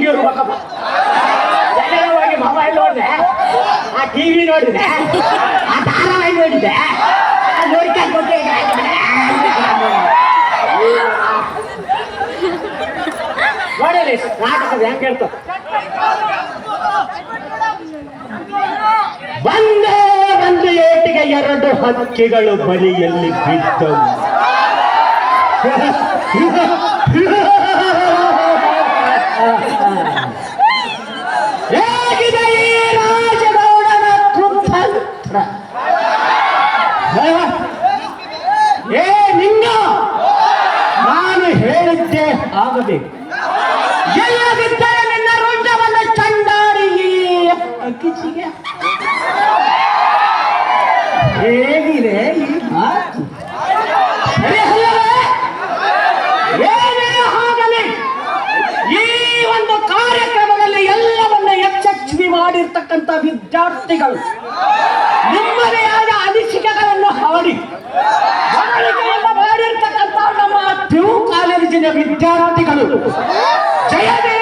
ಹಿಂಗಿರ್ಬೇಕಪ್ಪ. ಹೋಗಿ ಮೊಬೈಲ್ ನೋಡಿದೆ, ಆ ಟಿವಿ ನೋಡಿದೆ, ಆ ಧಾರಾವಾಹಿ ನೋಡಿದೆ, ನೋಡ್ಕೊಂಡು ನೋಡಲಿ ನಾಟಕದ ಹೆಂಗೆ ಹೇಳ್ತ ಒಂದೇ ಒಂದು ಏಟಿಗೆ 2 ಹಕ್ಕಿಗಳು ಬಲಿಯಲ್ಲಿ ಬಿದ್ದವು. ಹೇಗಿದೆ ಈ ರಾಜಗೌಡನ ಕುತಂತ್ರ? ಏ ನಿಂಗ ನಾನು ಹೇಳಿದ್ದೆ ಆಗಬೇಕು. ಎಲ್ಲದಿದ್ದರೆ ನಿನ್ನ ರುಂಡವನ್ನು ಚಂಡಾಡಿ ಅಕ್ಕಿಸಿಗೆ. ಹೇಗಿದೆ ಈ ಮಾತು? ಏನೇ ಆಗಲಿ ಈ ಒಂದು ಕಾರ್ಯಕ್ರಮದಲ್ಲಿ ಎಲ್ಲವನ್ನ ಯಶಸ್ವಿ ಮಾಡಿರ್ತಕ್ಕಂಥ ವಿದ್ಯಾರ್ಥಿಗಳು ನಿಮ್ಮದೇ ಆದ ಅನಿಸಿಕೆಗಳನ್ನು ಹಾಡಿ ಮಾಡಿರ್ತಕ್ಕಂಥ ನಮ್ಮ ಪ್ಯೂ ಕಾಲೇಜಿನ ವಿದ್ಯಾರ್ಥಿಗಳು ಜಯದೇ